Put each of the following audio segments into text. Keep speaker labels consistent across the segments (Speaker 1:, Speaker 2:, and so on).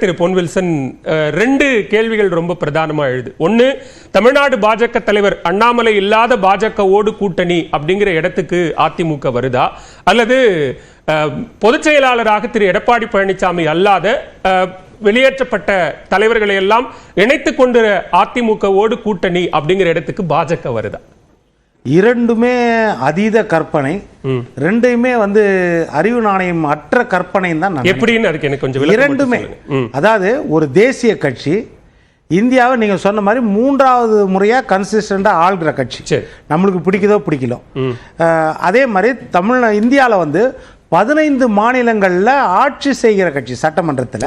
Speaker 1: திரு பொன் Wilson, ரெண்டு கேள்விகள் ரொம்ப பிரதானமா எழுது. ஒன்னு, தமிழ்நாடு பாஜக தலைவர் அண்ணாமலை இல்லாத பாஜகவோடு கூட்டணி அப்படிங்கிற இடத்துக்கு அதிமுக வருதா, அல்லது பொதுச் செயலாளராக திரு எடப்பாடி பழனிசாமி அல்லாத வெளியேற்றப்பட்ட தலைவர்களை எல்லாம் இணைத்துக் கொண்டு அதிமுகவோடு கூட்டணி அப்படிங்கிற இடத்துக்கு பாஜக வருதா?
Speaker 2: இரண்டுமே அதீத கற்பனை, ரெண்டுமே அறிவு நாணயம் அற்ற கற்பனை தான்.
Speaker 1: எப்படின்னு அதுக்கு எனக்கு கொஞ்சம்
Speaker 2: இரண்டுமே, அதாவது ஒரு தேசிய கட்சி இந்தியாவை நீங்க சொன்ன மாதிரி மூன்றாவது முறையா கன்சிஸ்டண்டா ஆள்கிற கட்சி. நம்மளுக்கு பிடிக்குதோ பிடிக்கல. அதே மாதிரி இந்தியாவில் 15 மாநிலங்கள்ல ஆட்சி செய்கிற கட்சி, சட்டமன்றத்தில்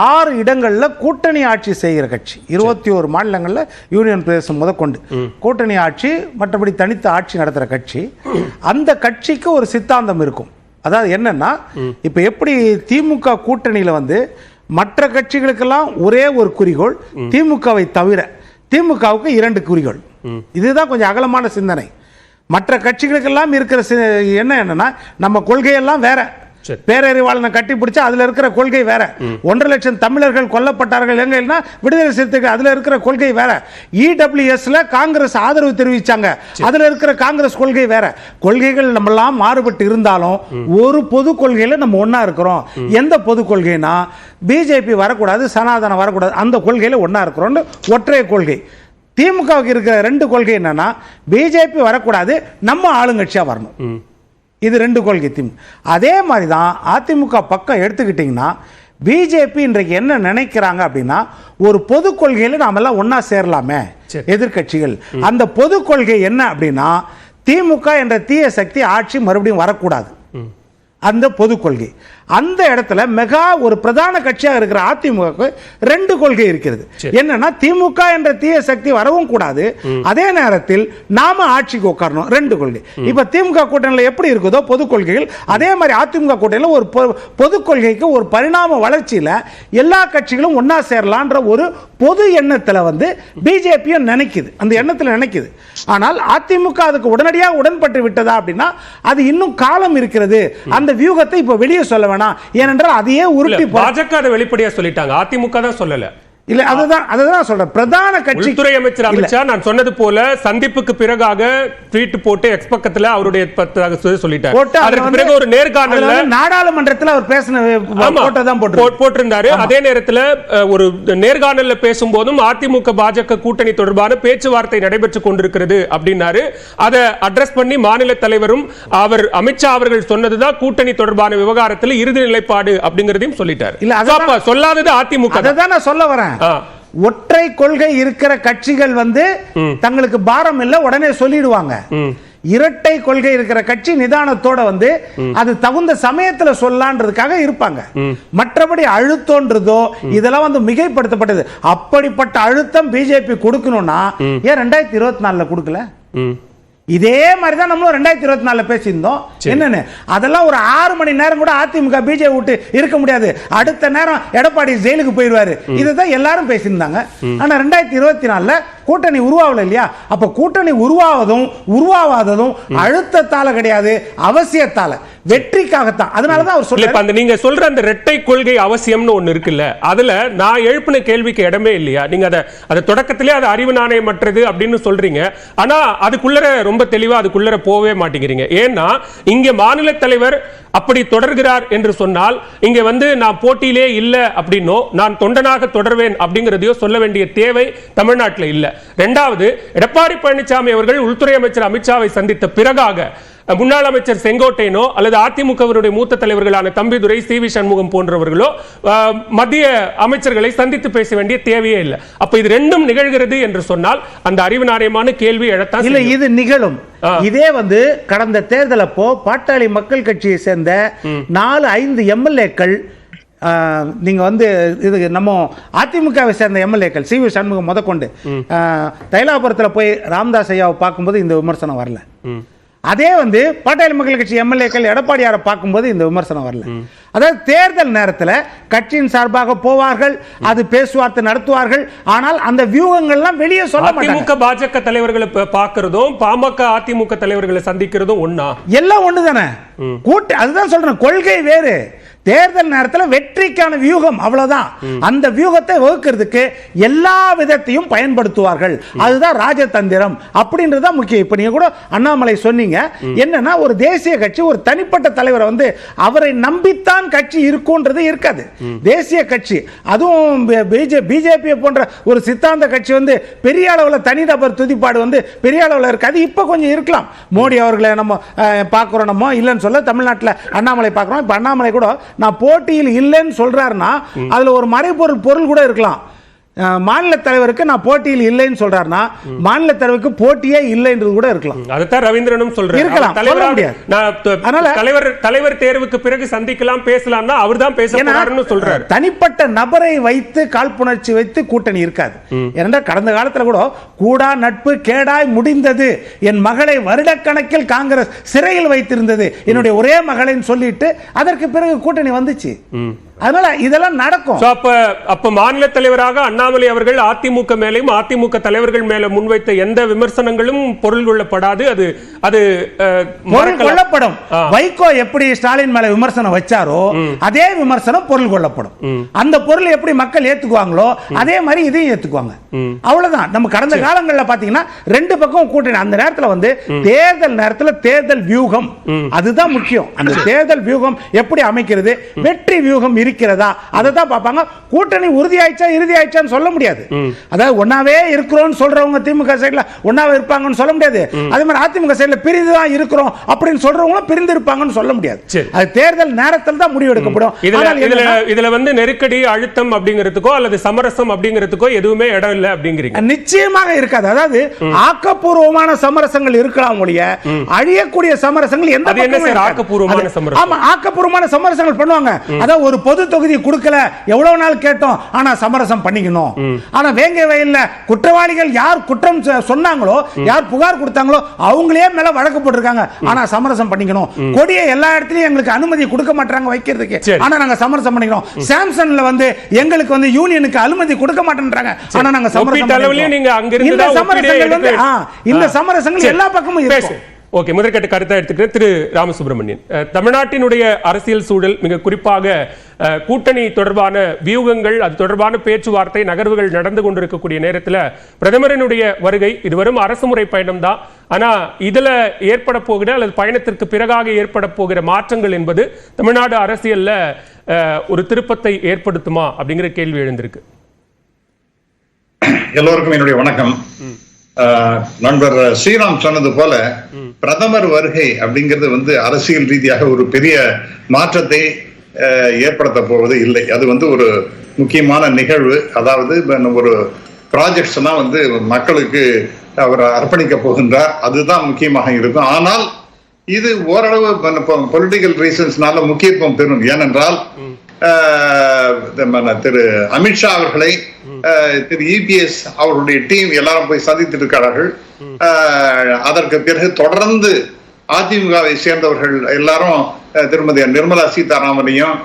Speaker 2: 6 இடங்கள்ல கூட்டணி ஆட்சி செய்கிற கட்சி, 21 மாநிலங்கள்ல யூனியன் பிரதேசம் முதற்கொண்டு கூட்டணி ஆட்சி, மற்றபடி தனித்த ஆட்சி நடத்துற கட்சி. அந்த கட்சிக்கு ஒரு சித்தாந்தம் இருக்கும். அதாவது என்னன்னா, இப்ப எப்படி திமுக கூட்டணியில மற்ற கட்சிகளுக்கெல்லாம் ஒரே ஒரு குறிக்கோள், திமுகவை தவிர திமுகவுக்கு 2 குறிக்கோள். இதுதான் கொஞ்சம் அகலமான சிந்தனை. மற்ற கட்சிகளுக்கெல்லாம் இருக்கிற என்னன்னா, நம்ம கொள்கையெல்லாம் வேற. பேரறிவாளனை கட்டி பிடிச்சா அதுல இருக்கிற கொள்கை வேற. 1.5 லட்சம் தமிழர்கள் கொல்லப்பட்டார்கள் எங்கன்னா விடுதலை சிறுத்தைகள், அதுல இருக்கிற கொள்கை வேற. இடபிள்யூஎஸ்ல காங்கிரஸ் ஆதரவு தெரிவிச்சாங்க, அதுல இருக்கிற காங்கிரஸ் கொள்கை வேற. கொள்கைகள் நம்மெல்லாம் மாறுபட்டு இருந்தாலும் ஒரு பொது கொள்கையில நம்ம ஒன்னா இருக்கிறோம். எந்த பொது கொள்கைனா, பிஜேபி வரக்கூடாது, சனாதனம் வரக்கூடாது, அந்த கொள்கையில ஒன்னா இருக்கிறோம். ஒற்றை கொள்கை. திமுகவுக்கு இருக்கிற 2 கொள்கை என்னன்னா, பிஜேபி வரக்கூடாது, நம்ம ஆளுங்கட்சியா வரணும். இது 2 கொள்கை. அதே மாதிரி தான் அதிமுக பக்கம் எடுத்துக்கிட்டீங்கன்னா, பிஜேபி இன்றைக்கு என்ன நினைக்கிறாங்க அப்படின்னா, ஒரு பொது கொள்கையில் நாம எல்லாம் ஒன்னா சேரலாமே எதிர்கட்சிகள். அந்த பொது கொள்கை என்ன அப்படின்னா, திமுக என்ற தீய சக்தி ஆட்சி மறுபடியும் வரக்கூடாது. அந்த பொது கொள்கை. அந்த இடத்துல மெகா ஒரு பிரதான கட்சியாக இருக்கிற அதிமுக 2 கொள்கை இருக்கிறது. என்னன்னா, திமுக என்ற தீய சக்தி வரவும் கூடாது, அதே நேரத்தில் நாம ஆட்சிக்கு உட்காரணும். 2 கொள்கை. இப்ப திமுக கூட்டணியில் எப்படி இருக்குதோ பொது கொள்கைகள், அதே மாதிரி அதிமுக கூட்டணியில் ஒரு பொது கொள்கைக்கு ஒரு பரிணாம வளர்ச்சியில எல்லா கட்சிகளும் ஒன்னா சேரலான்ற ஒரு பொது எண்ணத்தில் பிஜேபியும் நினைக்குது, அந்த எண்ணத்தில் நினைக்குது. ஆனால் அதிமுக அதுக்கு உடனடியாக உடன்பட்டு விட்டதா அப்படின்னா, அது இன்னும் காலம் இருக்கிறது. அந்த வியூகத்தை இப்ப வெளியே சொல்ல வேணாம். ஏனென்றால் அதையே உருட்டி
Speaker 1: பாஜக அதை வெளிப்படையா சொல்லிட்டாங்க, அதிமுக தான் சொல்லல.
Speaker 2: இல்ல, அதுதான் சொல்றேன். பிரதான கட்சி
Speaker 1: உள்துறை அமைச்சர் அமித்ஷா நான் சொன்னது போல சந்திப்புக்கு பிறகாக ட்வீட் போட்டு எக்ஸ் பக்கத்துல அவருடைய சொல்லிட்டார். அதற்கு பிறகு ஒரு நேர்காணல்ல
Speaker 2: நாடாளுமன்றத்தில் அவர் பேசின
Speaker 1: போட்டிருந்தாரு. அதே நேரத்தில் ஒரு நேர்காணல்ல பேசும்போதும் அதிமுக பாஜக கூட்டணி தொடர்பான பேச்சுவார்த்தை நடைபெற்றுக் கொண்டிருக்கிறது அப்படின்னாரு. அதை அட்ரஸ் பண்ணி மாநில தலைவரும் அவர் அமித்ஷா அவர்கள் சொன்னதுதான் கூட்டணி தொடர்பான விவகாரத்தில் இறுதி நிலைப்பாடு அப்படிங்கறதையும் சொல்லிட்டார். இல்ல, சொல்லாதது அதிமுக.
Speaker 2: அதான் நான் சொல்ல வரேன். ஒற்றை கொள்கை இருக்கிற கட்சிகள் தங்களுக்கு பாரம் இல்ல உடனே சொல்லிடுவாங்க. இரட்டை கொள்கை இருக்கிற கட்சி நிதானத்தோட அது தகுந்த சமயத்துல சொல்லலான்றதுக்காக இருப்பாங்க. மற்றபடி அழுத்தம்ன்றதோ இதெல்லாம் மிகைப்படுத்தப்பட்டது. அப்படிப்பட்ட அழுத்தம் பிஜேபி கொடுக்கணும்னா ஏன் 2024 கொடுக்கல? இதே மாதிரி தான் நம்மளும் 2024 பேசியிருந்தோம். என்னன்னு அதெல்லாம் ஒரு 6 மணி நேரம் கூட அதிமுக பிஜேபி விட்டு இருக்க முடியாது. அடுத்த நேரம் எடப்பாடி ஜெயிலுக்கு போயிடுவாரு. இதுதான் எல்லாரும் பேசியிருந்தாங்க. ஆனா 2024 கூட்டணி உருவாகல இல்லையா? அப்ப கூட்டணி உருவாவதும் அழுத்தத்தால கிடையாது, அவசியத்தால, வெற்றிக்காகத்தான். அதனாலதான் அவர் சொல்ல,
Speaker 1: நீங்க சொல்ற அந்த இரட்டை கொள்கை அவசியம்னு ஒண்ணு இருக்குல்ல, அதுல நான் எழுப்பின கேள்விக்கு இடமே இல்லையா? நீங்க அதை தொடக்கத்திலே அது அறிவு நாணயமற்றது அப்படின்னு சொல்றீங்க. ஆனா அதுக்குள்ள ரொம்ப தெளிவா அதுக்குள்ள போவே மாட்டேங்கிறீங்க. ஏன்னா இங்க மாநில தலைவர் அப்படி தொடர்கிறார் என்று சொன்னால், இங்க நான் போட்டியிலே இல்ல அப்படின்னோ நான் தொண்டனாக தொடர்வேன் அப்படிங்கிறதையோ சொல்ல வேண்டிய தேவை தமிழ்நாட்டில் இல்ல. இரண்டாவது, எடப்பாடி பழனிசாமி அவர்கள் உள்துறை அமைச்சர் அமித்ஷாவை சந்தித்த பிறகாக முன்னாள் அமைச்சர் செங்கோட்டையனோ அல்லது அதிமுகவினுடைய மூத்த தலைவர்களான தம்பிதுரை, சி.வி. சண்முகம் போன்றவர்களோ மத்திய அமைச்சர்களை சந்தித்து பேச வேண்டிய தேவையே இல்லை. அப்ப இது ரெண்டும் நிகழ்கிறது என்று சொன்னால் அந்த அறிவு நாணயமான கேள்வி எழத்தான் இல்லை.
Speaker 2: இது நிகழும். இதே கடந்த தேர்தல் அப்போ பாட்டாளி மக்கள் கட்சியை சேர்ந்த 4-5 எம்எல்ஏக்கள், நீங்க இது நம்ம அதிமுகவை சேர்ந்த எம்எல்ஏக்கள் சி.வி. சண்முகம் முதற்கொண்டு தைலாபுரத்தில் போய் ராமதாஸ் ஐயாவை பார்க்கும்போது இந்த விமர்சனம் வரல. அதே பாட்டாளி மக்கள் கட்சி எம்எல்ஏக்கள் எடப்பாடியாரை பார்க்கும்போது இந்த விமர்சனம் வரல. அதாவது தேர்தல் நேரத்தில் கட்சியின் சார்பாக போவார்கள், அது பேச்சுவார்த்தை நடத்துவார்கள். ஆனால் அந்த வியூகங்கள்லாம் வெளியே சொல்ல மாட்டாங்க.
Speaker 1: அதிமுக பாஜக தலைவர்களை பார்க்கிறதும் பாமக அதிமுக தலைவர்களை சந்திக்கிறதும் ஒண்ணா?
Speaker 2: எல்லாம் ஒண்ணு தானே. அதுதான் சொல்றேன், கொள்கை வேறு. தேர்தல் நேரத்தில் வெற்றிக்கான வியூகம் அவ்வளவுதான். அந்த வியூகத்தை வகுக்கிறதுக்கு எல்லா விதத்தையும் பயன்படுத்துவார்கள். அதுதான் ராஜதந்திரம் அப்படின்றது தான் முக்கியம். இப்ப நீங்க கூட அண்ணாமலை சொன்னீங்க என்னன்னா, ஒரு தேசிய கட்சி ஒரு தனிப்பட்ட தலைவரை வந்து அவரை நம்பித்தான் கட்சி இருக்கும்ன்றது இருக்காது. தேசிய கட்சி அதுவும் பிஜேபி போன்ற ஒரு சித்தாந்த கட்சி வந்து பெரிய அளவில் தனிநபர் துதிப்பாடு வந்து பெரிய அளவில் இருக்காது. இப்ப கொஞ்சம் இருக்கலாம். மோடி அவர்களை நம்ம பார்க்கிறோம், நம்ம இல்லைன்னு சொல்ல தமிழ்நாட்டில் அண்ணாமலை பார்க்கிறோம். இப்ப அண்ணாமலை கூட நான் போட்டியில் இல்லைன்னு சொல்றாருன்னா அதுல ஒரு மறைபொருள் பொருள் கூட இருக்கலாம். மாநில தலைவருக்கு நான் போட்டியில் இல்லைன்னு சொல்றாருன்னா மாநில தலைவருக்கு போட்டியே இல்லைன்றது கூட இருக்கலாம்.
Speaker 1: அதுதான் ரவீந்திரனும் சொல்றாரு. தலைவர் தேர்வுக்கு பிறகு சந்திக்கலாம் பேசலாம்னா அவர்தான் பேசறாருன்னு சொல்றாரு.
Speaker 2: தனிப்பட்ட நபரை வைத்து காழ்ப்புணர்ச்சி வைத்து கூட்டணி இருக்காது. ஏனென்றால் கடந்த காலத்துல கூட கூடா நட்பு கேடாய் முடிந்தது, என் மகளை வருடக்கணக்கில் காங்கிரஸ் சிறையில் வைத்திருந்தது, என்னுடைய ஒரே மகளின்னு சொல்லிட்டு அதற்கு பிறகு கூட்டணி வந்துச்சு. அதனால இதெல்லாம் நடக்கும்.
Speaker 1: அப்ப மாநில தலைவராக அண்ணாமலை அவர்கள் அதிமுக மேலும் அதிமுக தலைவர்கள் மேல முன்வைத்த எந்த விமர்சனங்களும் பொருள் கொள்ளப்படாது. அது
Speaker 2: பொருள் கொள்ளப்படும். வைகோ எப்படி ஸ்டாலின் மேல விமர்சனம் வச்சாரோ அதே விமர்சனம் பொருள் கொள்ளப்படும். அந்த பொருள் எப்படி மக்கள் ஏத்துக்குவாங்களோ அதே மாதிரி இதையும் ஏத்துக்குவாங்க. அவ்வளவுதான். நம்ம கடந்த காலங்களில் பாத்தீங்கன்னா ரெண்டு பக்கம் கூட்டணி. அந்த நேரத்தில் வந்து தேர்தல் நேரத்தில் தேர்தல் வியூகம் அதுதான் முக்கியம். அந்த தேர்தல் வியூகம் எப்படி அமைக்கிறது, வெற்றி வியூகம் இருக்கிறதா அதை தான் பார்ப்பாங்க. கூட்டணி உறுதியாயிச்சா இறுதியாயிச்சான்னு சொல்ல முடியாது. அதாவது ஒன்னாவே இருக்கிறோம் சொல்றவங்க திமுக சைடுல ஒன்னாவே இருப்பாங்கன்னு சொல்ல முடியாது. அதே மாதிரி அதிமுக சைடுல பிரிந்து தான் இருக்கிறோம் அப்படின்னு சொல்றவங்க பிரிந்து இருப்பாங்கன்னு சொல்ல முடியாது. அது தேர்தல் நேரத்தில் தான் முடிவு எடுக்கப்படும்.
Speaker 1: இதுல வந்து நெருக்கடி அழுத்தம் அப்படிங்கிறதுக்கோ அல்லது சமரசம் அப்படிங்கிறதுக்கோ எதுவுமே இடம் இல்லை அப்படிங்கிறீங்க.
Speaker 2: நிச்சயமாக இருக்காது. அதாவது ஆக்கப்பூர்வமான சமரசங்கள் இருக்கலாம் ஒழிய அழியக்கூடிய சமரசங்கள் எந்த
Speaker 1: ஆக்கப்பூர்வமான சமரசம்.
Speaker 2: ஆமா, ஆக்கப்பூர்வமான சமரசங்கள் பண்ணுவாங்க. அதாவது ஒரு பொது தொகுதி கொடுக்கல எவ்வளவு நாள் கேட்டோம், ஆனா சமரசம் பண்ணிக்கணும். ஆனா வேங்கை வயல்ல குற்றவாளிகள் யார் குற்றம் சொன்னாங்களோ யார் புகார் கொடுத்தாங்களோ அவங்களே மேல வழக்கு போட்டிருக்காங்க. ஆனா சமரசம் பண்ணிக்கணும். கொடியை எல்லா இடத்துலயும் எங்களுக்கு அனுமதி கொடுக்க மாட்டாங்க வைக்கிறதுக்கு, ஆனா நாங்க சமரசம் பண்ணிக்கணும். சாம்சன்ல வந்து எங்களுக்கு வந்து யூனியனுக்கு அனுமதி கொடுக்க மாட்டேன்றாங்க, ஆனா நாங்க சமரசம் பண்ணிக்கணும். இந்த சமரசங்கள் எல்லா பக்கமும் இருக்கு.
Speaker 1: ஓகே, முதற்கட்ட கருத்தை எடுத்துக்கிறேன். திரு ராமசுப்ரமணியன், தமிழ்நாட்டினுடைய அரசியல் சூழல் மிக குறிப்பாக கூட்டணி தொடர்பான வியூகங்கள், அது தொடர்பான பேச்சுவார்த்தை நகர்வுகள் நடந்து கொண்டிருக்கக்கூடிய நேரத்தில் பிரதமரினுடைய வருகை இதுவரும் அரசுமுறை பயணம் தான். ஆனா இதுல ஏற்பட போகிற அல்லது பயணத்திற்கு பிறகாக ஏற்பட போகிற மாற்றங்கள் என்பது தமிழ்நாடு அரசியல்ல ஒரு திருப்பத்தை ஏற்படுத்துமா அப்படிங்கிற கேள்வி எழுந்திருக்கு.
Speaker 3: எல்லோருக்கும் என்னுடைய வணக்கம். நண்பர் ஸ்ரீராம் சொன்னது போல பிரதமர் வருகை அப்படிங்கிறது வந்து அரசியல் ரீதியாக ஒரு பெரிய மாற்றத்தை ஏற்படுத்த போவது இல்லை. அது வந்து ஒரு முக்கியமான நிகழ்வு. அதாவது ஒரு ப்ராஜெக்ட்ஸ் எல்லாம் வந்து மக்களுக்கு அவர் அர்ப்பணிக்க போகின்றார், அதுதான் முக்கியமாக இருக்கும். ஆனால் இது ஓரளவு பொலிட்டிக்கல் ரீசன்ஸ்னால முக்கியத்துவம் பெறும். ஏனென்றால் திரு அமித்ஷா அவர்களை திரு இபிஎஸ் அவருடைய டீம் எல்லாரும் போய் சந்தித்து இருக்கிறார்கள். அதற்கு பிறகு தொடர்ந்து அதிமுகவை சேர்ந்தவர்கள் எல்லாரும் திருமதி நிர்மலா சீதாராமனையும்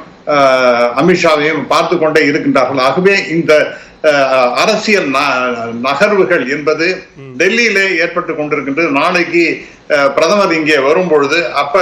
Speaker 3: அமித்ஷாவையும் பார்த்து கொண்டே இருக்கின்றார்கள். ஆகவே இந்த அரசியல் நகர்வுகள் என்பது டெல்லியிலே ஏற்பட்டு கொண்டிருக்கின்றது. நாளைக்கு பிரதமர் இங்கே வரும்பொழுது அப்ப